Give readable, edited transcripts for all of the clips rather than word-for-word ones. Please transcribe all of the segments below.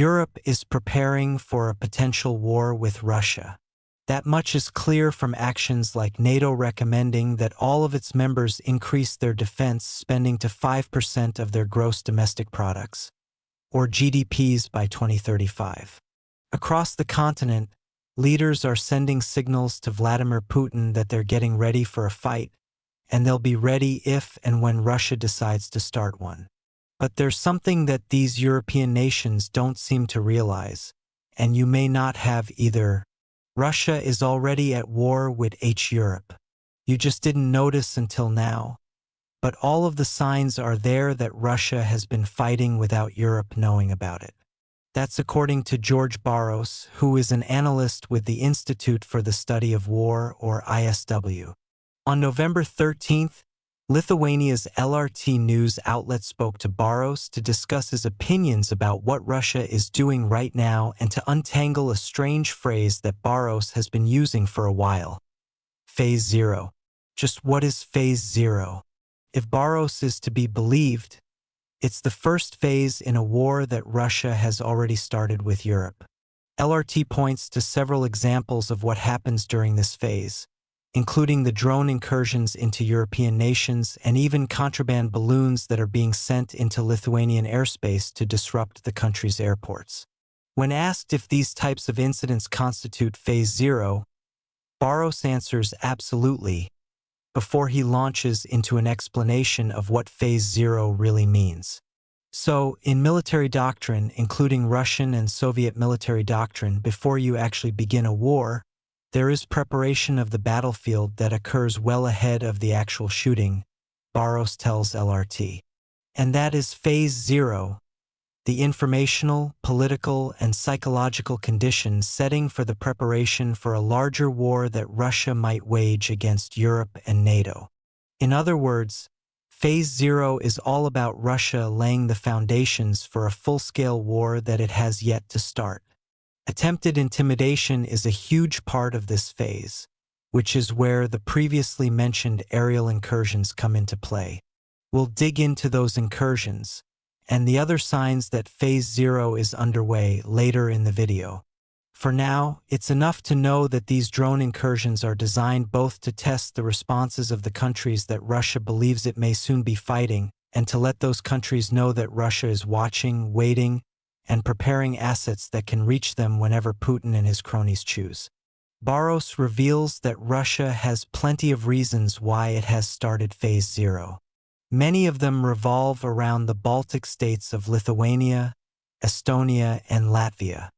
Europe is preparing for a potential war with Russia. That much is clear from actions like NATO recommending that all of its members increase their defense spending to 5% of their gross domestic products, or GDPs by 2035. Across the continent, leaders are sending signals to Vladimir Putin that they're getting ready for a fight, and they'll be ready if and when Russia decides to start one. But there's something that these European nations don't seem to realize, and you may not have either. Russia is already at war with Europe. You just didn't notice until now. But all of the signs are there that Russia has been fighting without Europe knowing about it. That's according to George Barros, who is an analyst with the Institute for the Study of War, or ISW. On November 13th, Lithuania's LRT news outlet spoke to Barros to discuss his opinions about what Russia is doing right now and to untangle a strange phrase that Barros has been using for a while. Phase Zero. Just what is Phase Zero? If Barros is to be believed, it's the first phase in a war that Russia has already started with Europe. LRT points to several examples of what happens during this phase, including the drone incursions into European nations and even contraband balloons that are being sent into Lithuanian airspace to disrupt the country's airports. When asked if these types of incidents constitute Phase Zero, Barros answers absolutely, before he launches into an explanation of what Phase Zero really means. So, in military doctrine, including Russian and Soviet military doctrine, before you actually begin a war, there is preparation of the battlefield that occurs well ahead of the actual shooting, Barros tells LRT. And that is Phase Zero, the informational, political, and psychological conditions setting for the preparation for a larger war that Russia might wage against Europe and NATO. In other words, Phase Zero is all about Russia laying the foundations for a full-scale war that it has yet to start. Attempted intimidation is a huge part of this phase, which is where the previously mentioned aerial incursions come into play. We'll dig into those incursions and the other signs that Phase Zero is underway later in the video. For now, it's enough to know that these drone incursions are designed both to test the responses of the countries that Russia believes it may soon be fighting, and to let those countries know that Russia is watching, waiting, and preparing assets that can reach them whenever Putin and his cronies choose. Barros reveals that Russia has plenty of reasons why it has started Phase Zero. Many of them revolve around the Baltic states of Lithuania, Estonia, and Latvia.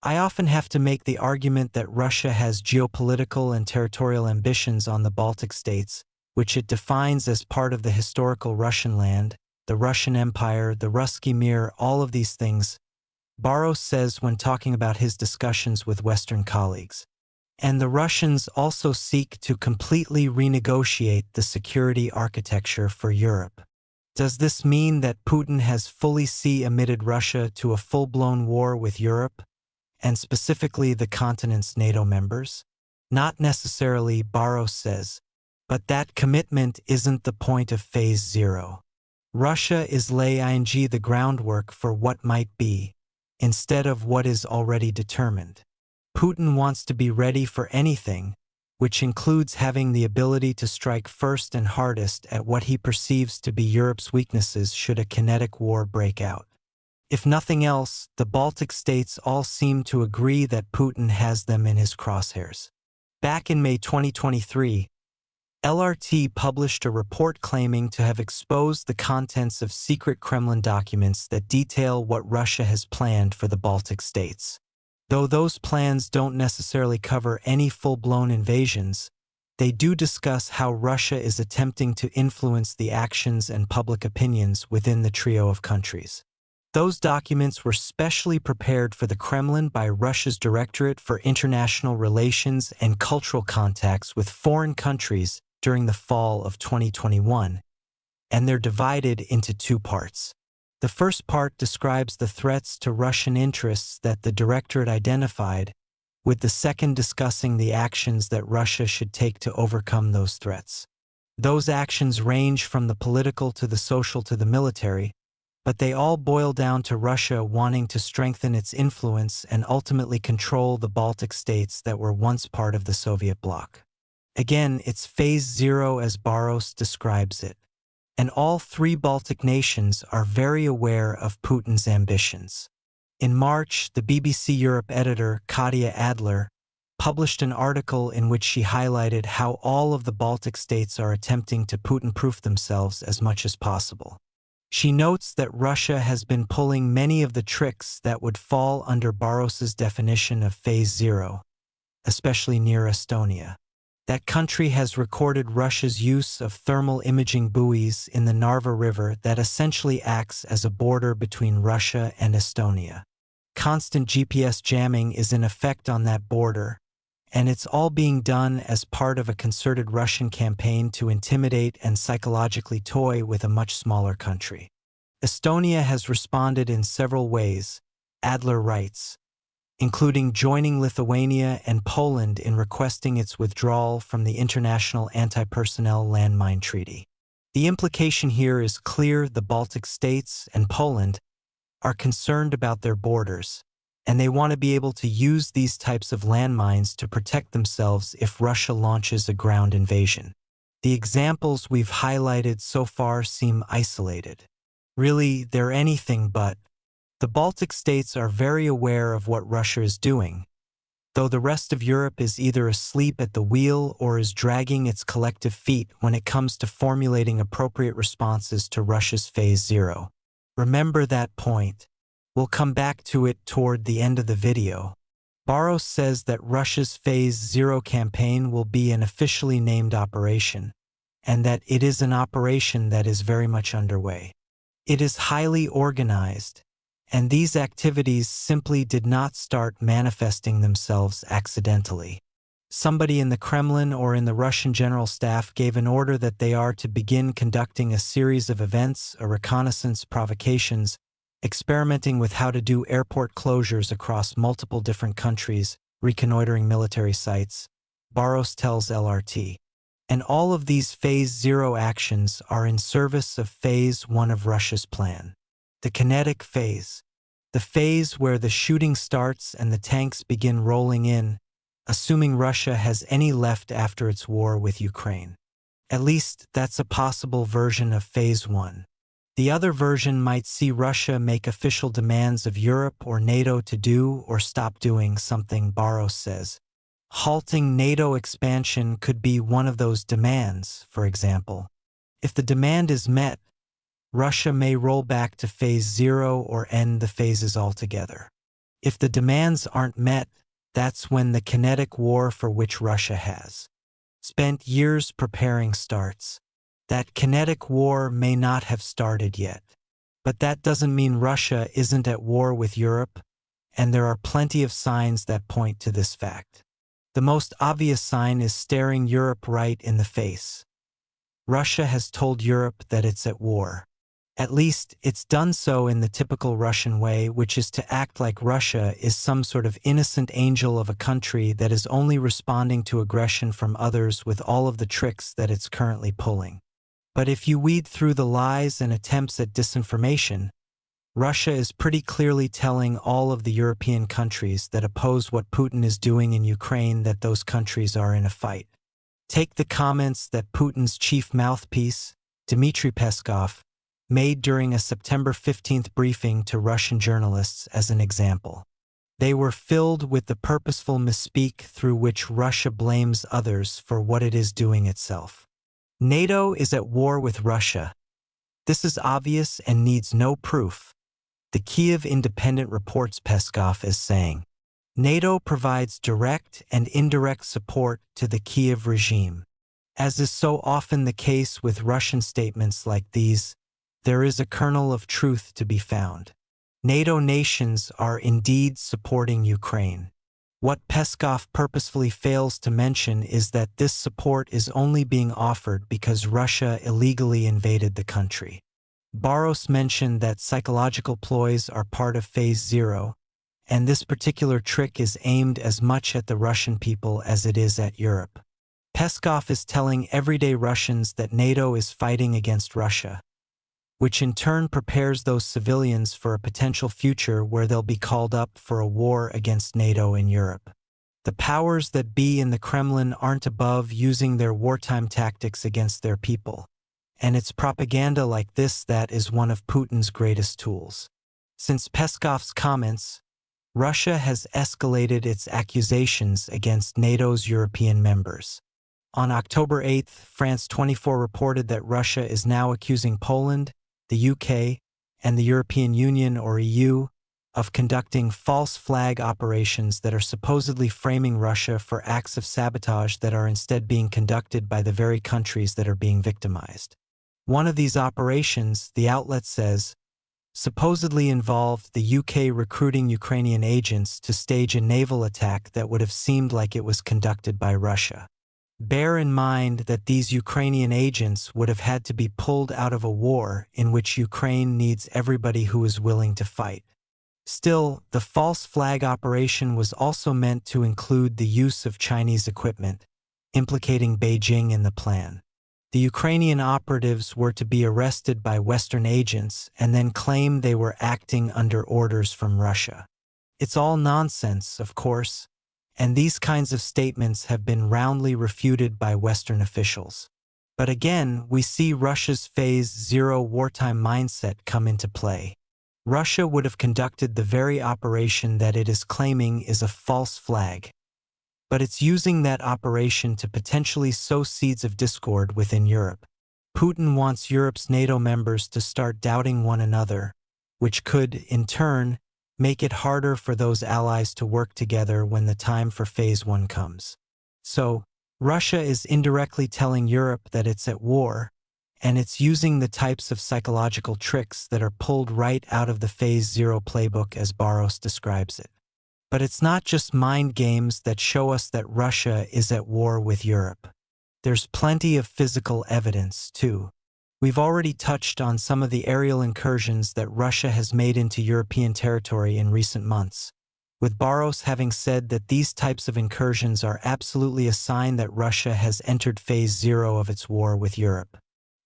I often have to make the argument that Russia has geopolitical and territorial ambitions on the Baltic states, which it defines as part of the historical Russian land, the Russian Empire, the Ruski Mir, all of these things, Barros says when talking about his discussions with Western colleagues. And the Russians also seek to completely renegotiate the security architecture for Europe. Does this mean that Putin has fully admitted Russia to a full-blown war with Europe, and specifically the continent's NATO members? Not necessarily, Barros says, but that commitment isn't the point of Phase Zero. Russia is laying the groundwork for what might be, instead of what is already determined. Putin wants to be ready for anything, which includes having the ability to strike first and hardest at what he perceives to be Europe's weaknesses should a kinetic war break out. If nothing else, the Baltic states all seem to agree that Putin has them in his crosshairs. Back in May 2023, LRT published a report claiming to have exposed the contents of secret Kremlin documents that detail what Russia has planned for the Baltic states. Though those plans don't necessarily cover any full-blown invasions, they do discuss how Russia is attempting to influence the actions and public opinions within the trio of countries. Those documents were specially prepared for the Kremlin by Russia's Directorate for International Relations and Cultural Contacts with Foreign Countries during the fall of 2021, and they're divided into two parts. The first part describes the threats to Russian interests that the Directorate identified, with the second discussing the actions that Russia should take to overcome those threats. Those actions range from the political to the social to the military, but they all boil down to Russia wanting to strengthen its influence and ultimately control the Baltic states that were once part of the Soviet bloc. Again, it's Phase Zero as Baros describes it, and all three Baltic nations are very aware of Putin's ambitions. In March, the BBC Europe editor Katja Adler published an article in which she highlighted how all of the Baltic states are attempting to Putin-proof themselves as much as possible. She notes that Russia has been pulling many of the tricks that would fall under Baros's definition of Phase Zero, especially near Estonia. That country has recorded Russia's use of thermal imaging buoys in the Narva River that essentially acts as a border between Russia and Estonia. Constant GPS jamming is in effect on that border, and it's all being done as part of a concerted Russian campaign to intimidate and psychologically toy with a much smaller country. Estonia has responded in several ways, Adler writes, including joining Lithuania and Poland in requesting its withdrawal from the International Anti-Personnel Landmine Treaty. The implication here is clear: the Baltic states and Poland are concerned about their borders, and they want to be able to use these types of landmines to protect themselves if Russia launches a ground invasion. The examples we've highlighted so far seem isolated. Really, they're anything but. The Baltic states are very aware of what Russia is doing, though the rest of Europe is either asleep at the wheel or is dragging its collective feet when it comes to formulating appropriate responses to Russia's Phase Zero. Remember that point. We'll come back to it toward the end of the video. Baros says that Russia's Phase Zero campaign will be an officially named operation, and that it is an operation that is very much underway. It is highly organized, and these activities simply did not start manifesting themselves accidentally. Somebody in the Kremlin or in the Russian General Staff gave an order that they are to begin conducting a series of events, a reconnaissance provocations, experimenting with how to do airport closures across multiple different countries, reconnoitering military sites, Baros tells LRT. And all of these Phase Zero actions are in service of Phase 1 of Russia's plan. The kinetic phase. The phase where the shooting starts and the tanks begin rolling in, assuming Russia has any left after its war with Ukraine. At least that's a possible version of Phase 1. The other version might see Russia make official demands of Europe or NATO to do or stop doing something, Baros says. Halting NATO expansion could be one of those demands, for example. If the demand is met, Russia may roll back to Phase Zero or end the phases altogether. If the demands aren't met, that's when the kinetic war for which Russia has spent years preparing starts. That kinetic war may not have started yet. But that doesn't mean Russia isn't at war with Europe, and there are plenty of signs that point to this fact. The most obvious sign is staring Europe right in the face. Russia has told Europe that it's at war. At least, it's done so in the typical Russian way, which is to act like Russia is some sort of innocent angel of a country that is only responding to aggression from others with all of the tricks that it's currently pulling. But if you weed through the lies and attempts at disinformation, Russia is pretty clearly telling all of the European countries that oppose what Putin is doing in Ukraine that those countries are in a fight. Take the comments that Putin's chief mouthpiece, Dmitry Peskov, made during a September 15th briefing to Russian journalists as an example. They were filled with the purposeful misspeak through which Russia blames others for what it is doing itself. NATO is at war with Russia. This is obvious and needs no proof. The Kiev Independent reports Peskov as saying, NATO provides direct and indirect support to the Kiev regime. As is so often the case with Russian statements like these, there is a kernel of truth to be found. NATO nations are indeed supporting Ukraine. What Peskov purposefully fails to mention is that this support is only being offered because Russia illegally invaded the country. Baros mentioned that psychological ploys are part of Phase Zero, and this particular trick is aimed as much at the Russian people as it is at Europe. Peskov is telling everyday Russians that NATO is fighting against Russia. which in turn prepares those civilians for a potential future where they'll be called up for a war against NATO in Europe. The powers that be in the Kremlin aren't above using their wartime tactics against their people, and it's propaganda like this that is one of Putin's greatest tools. Since Peskov's comments, Russia has escalated its accusations against NATO's European members. On October 8, France 24 reported that Russia is now accusing Poland, the UK, and the European Union or EU of conducting false flag operations that are supposedly framing Russia for acts of sabotage that are instead being conducted by the very countries that are being victimized. One of these operations, the outlet says, supposedly involved the UK recruiting Ukrainian agents to stage a naval attack that would have seemed like it was conducted by Russia. Bear in mind that these Ukrainian agents would have had to be pulled out of a war in which Ukraine needs everybody who is willing to fight. Still, the false flag operation was also meant to include the use of Chinese equipment, implicating Beijing in the plan. The Ukrainian operatives were to be arrested by Western agents and then claim they were acting under orders from Russia. It's all nonsense, of course, and these kinds of statements have been roundly refuted by Western officials. But again, we see Russia's Phase Zero wartime mindset come into play. Russia would have conducted the very operation that it is claiming is a false flag. But it's using that operation to potentially sow seeds of discord within Europe. Putin wants Europe's NATO members to start doubting one another, which could, in turn, make it harder for those allies to work together when the time for Phase 1 comes. So, Russia is indirectly telling Europe that it's at war, and it's using the types of psychological tricks that are pulled right out of the Phase Zero playbook as Barros describes it. But it's not just mind games that show us that Russia is at war with Europe. There's plenty of physical evidence, too. We've already touched on some of the aerial incursions that Russia has made into European territory in recent months, with Barros having said that these types of incursions are absolutely a sign that Russia has entered Phase Zero of its war with Europe.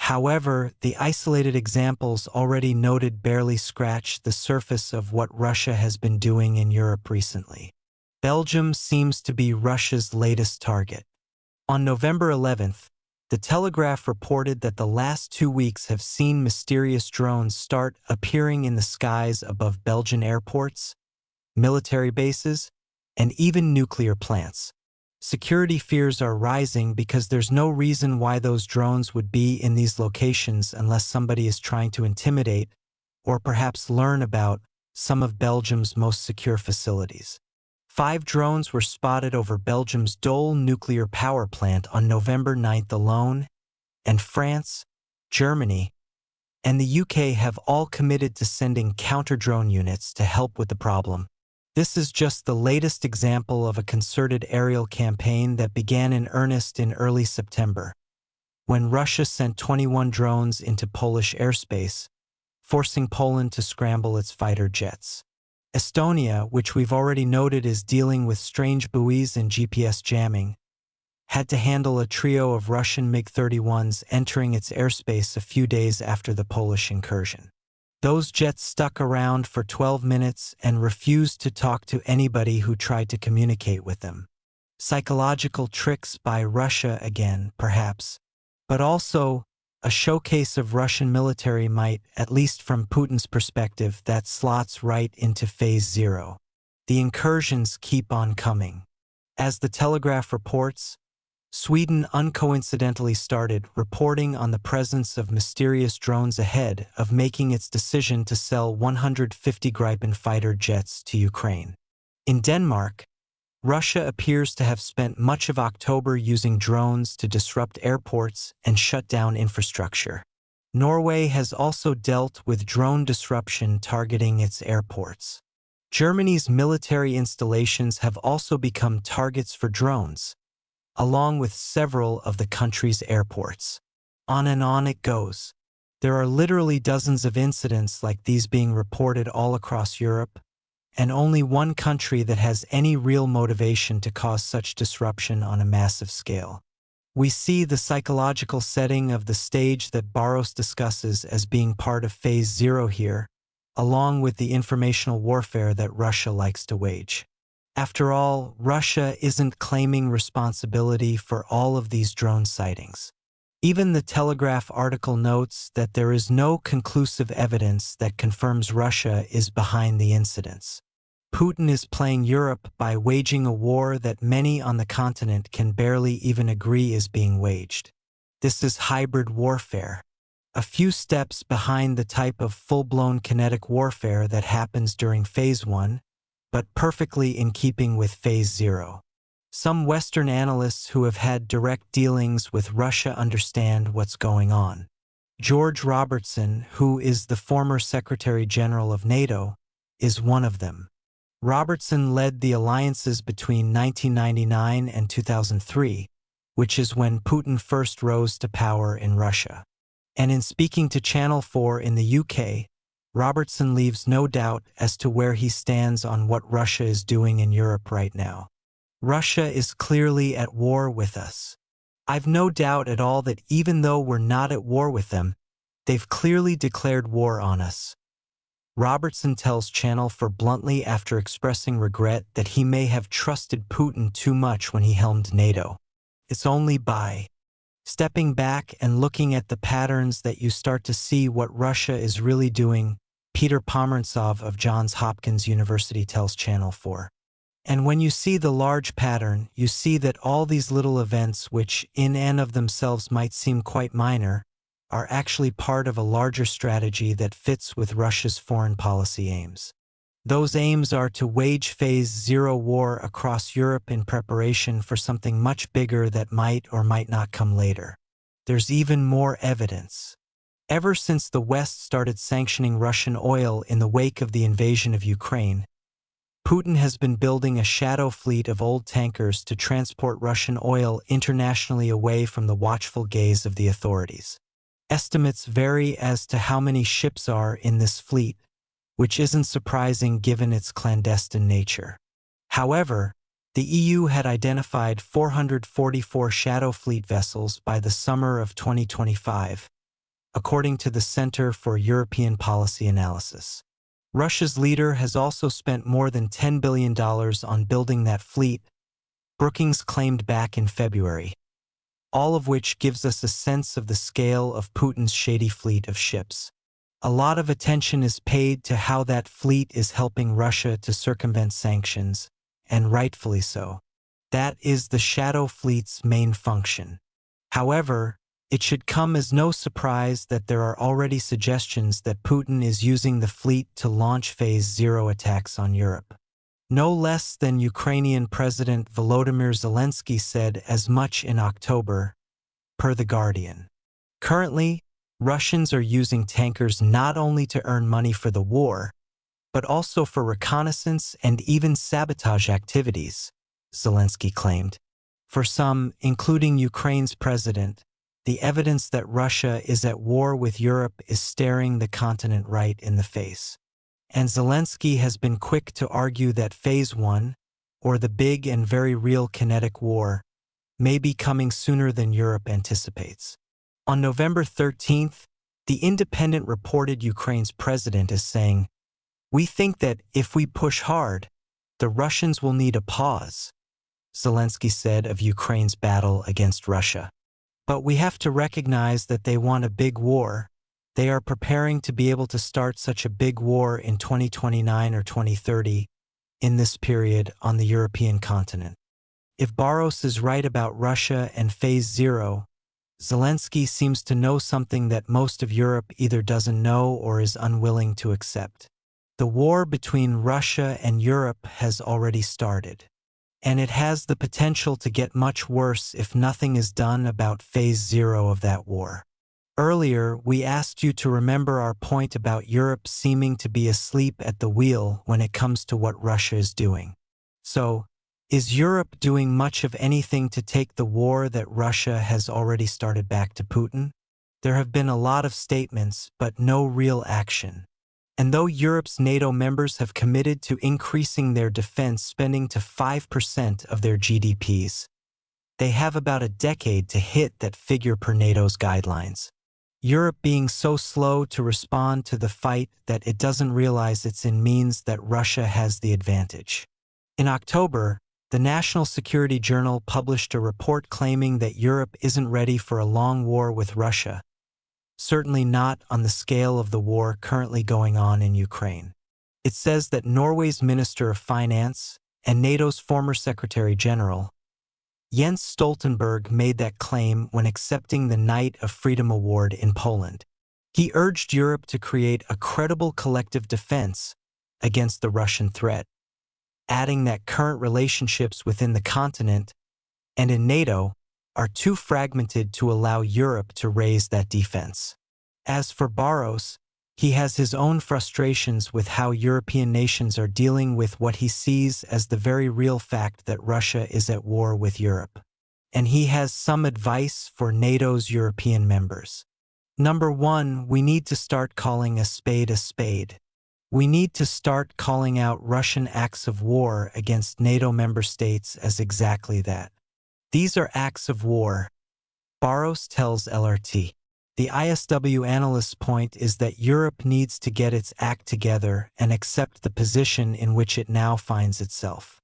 However, the isolated examples already noted barely scratch the surface of what Russia has been doing in Europe recently. Belgium seems to be Russia's latest target. On November 11th, The Telegraph reported that the last 2 weeks have seen mysterious drones start appearing in the skies above Belgian airports, military bases, and even nuclear plants. Security fears are rising because there's no reason why those drones would be in these locations unless somebody is trying to intimidate or perhaps learn about some of Belgium's most secure facilities. 5 drones were spotted over Belgium's Dole nuclear power plant on November 9th alone, and France, Germany, and the UK have all committed to sending counter-drone units to help with the problem. This is just the latest example of a concerted aerial campaign that began in earnest in early September, when Russia sent 21 drones into Polish airspace, forcing Poland to scramble its fighter jets. Estonia, which we've already noted is dealing with strange buoys and GPS jamming, had to handle a trio of Russian MiG-31s entering its airspace a few days after the Polish incursion. Those jets stuck around for 12 minutes and refused to talk to anybody who tried to communicate with them. Psychological tricks by Russia again, perhaps, but also a showcase of Russian military might, at least from Putin's perspective, that slots right into Phase Zero. The incursions keep on coming. As the Telegraph reports, Sweden uncoincidentally started reporting on the presence of mysterious drones ahead of making its decision to sell 150 Gripen fighter jets to Ukraine. In Denmark, Russia appears to have spent much of October using drones to disrupt airports and shut down infrastructure. Norway has also dealt with drone disruption targeting its airports. Germany's military installations have also become targets for drones, along with several of the country's airports. On and on it goes. There are literally dozens of incidents like these being reported all across Europe, and only one country that has any real motivation to cause such disruption on a massive scale. We see the psychological setting of the stage that Barros discusses as being part of Phase Zero here, along with the informational warfare that Russia likes to wage. After all, Russia isn't claiming responsibility for all of these drone sightings. Even the Telegraph article notes that there is no conclusive evidence that confirms Russia is behind the incidents. Putin is playing Europe by waging a war that many on the continent can barely even agree is being waged. This is hybrid warfare, a few steps behind the type of full-blown kinetic warfare that happens during Phase 1, but perfectly in keeping with Phase 0. Some Western analysts who have had direct dealings with Russia understand what's going on. George Robertson, who is the former Secretary General of NATO, is one of them. Robertson led the alliances between 1999 and 2003, which is when Putin first rose to power in Russia. And in speaking to Channel 4 in the UK, Robertson leaves no doubt as to where he stands on what Russia is doing in Europe right now. Russia is clearly at war with us. I've no doubt at all that even though we're not at war with them, they've clearly declared war on us. Robertson tells Channel 4 bluntly after expressing regret that he may have trusted Putin too much when he helmed NATO. It's only by stepping back and looking at the patterns that you start to see what Russia is really doing, Peter Pomerantsov of Johns Hopkins University tells Channel 4. And when you see the large pattern, you see that all these little events, which in and of themselves might seem quite minor, are actually part of a larger strategy that fits with Russia's foreign policy aims. Those aims are to wage Phase Zero war across Europe in preparation for something much bigger that might or might not come later. There's even more evidence. Ever since the West started sanctioning Russian oil in the wake of the invasion of Ukraine, Putin has been building a shadow fleet of old tankers to transport Russian oil internationally away from the watchful gaze of the authorities. Estimates vary as to how many ships are in this fleet, which isn't surprising given its clandestine nature. However, the EU had identified 444 shadow fleet vessels by the summer of 2025, according to the Center for European Policy Analysis. Russia's leader has also spent more than $10 billion on building that fleet, Brookings claimed back in February, all of which gives us a sense of the scale of Putin's shady fleet of ships. A lot of attention is paid to how that fleet is helping Russia to circumvent sanctions, and rightfully so. That is the shadow fleet's main function. However, it should come as no surprise that there are already suggestions that Putin is using the fleet to launch Phase Zero attacks on Europe. No less than Ukrainian President Volodymyr Zelensky said as much in October, per The Guardian. Currently, Russians are using tankers not only to earn money for the war, but also for reconnaissance and even sabotage activities, Zelensky claimed. For some, including Ukraine's president, the evidence that Russia is at war with Europe is staring the continent right in the face. And Zelensky has been quick to argue that Phase 1, or the big and very real kinetic war, may be coming sooner than Europe anticipates. On November 13th, The Independent reported Ukraine's president as saying, "We think that if we push hard, the Russians will need a pause," Zelensky said of Ukraine's battle against Russia. But we have to recognize that they want a big war. They are preparing to be able to start such a big war in 2029 or 2030, in this period on the European continent. If Barros is right about Russia and Phase Zero, Zelensky seems to know something that most of Europe either doesn't know or is unwilling to accept. The war between Russia and Europe has already started. And it has the potential to get much worse if nothing is done about Phase Zero of that war. Earlier, we asked you to remember our point about Europe seeming to be asleep at the wheel when it comes to what Russia is doing. So, is Europe doing much of anything to take the war that Russia has already started back to Putin? There have been a lot of statements, but no real action. And though Europe's NATO members have committed to increasing their defense spending to 5% of their GDPs, They have about a decade to hit that figure per NATO's guidelines. Europe being so slow to respond to the fight that it doesn't realize it's in means that Russia has the advantage. In October, the National Security Journal published a report claiming that Europe isn't ready for a long war with Russia, certainly not on the scale of the war currently going on in Ukraine. It says that Norway's Minister of Finance and NATO's former Secretary General, Jens Stoltenberg, made that claim when accepting the Knight of Freedom Award in Poland. He urged Europe to create a credible collective defense against the Russian threat, adding that current relationships within the continent and in NATO are too fragmented to allow Europe to raise that defense. As for Barros, he has his own frustrations with how European nations are dealing with what he sees as the very real fact that Russia is at war with Europe. And he has some advice for NATO's European members. Number one, we need to start calling a spade a spade. We need to start calling out Russian acts of war against NATO member states as exactly that. These are acts of war, Barros tells LRT. The ISW Analysts' point is that Europe needs to get its act together and accept the position in which it now finds itself.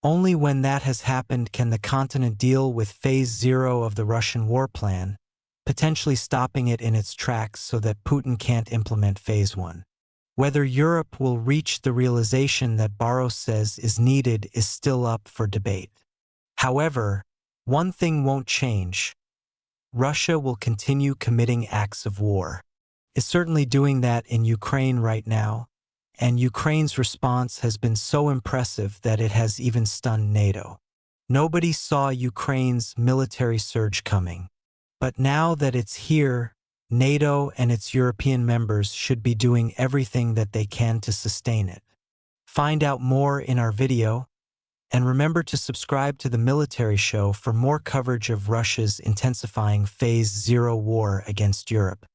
Only when that has happened can the continent deal with Phase 0 of the Russian war plan, potentially stopping it in its tracks so that Putin can't implement Phase 1. Whether Europe will reach the realization that Barros says is needed is still up for debate. However, one thing won't change. Russia will continue committing acts of war. It's certainly doing that in Ukraine right now, and Ukraine's response has been so impressive that it has even stunned NATO. Nobody saw Ukraine's military surge coming. But now that it's here, NATO and its European members should be doing everything that they can to sustain it. Find out more in our video, and remember to subscribe to the Military Show for more coverage of Russia's intensifying Phase 0 war against Europe.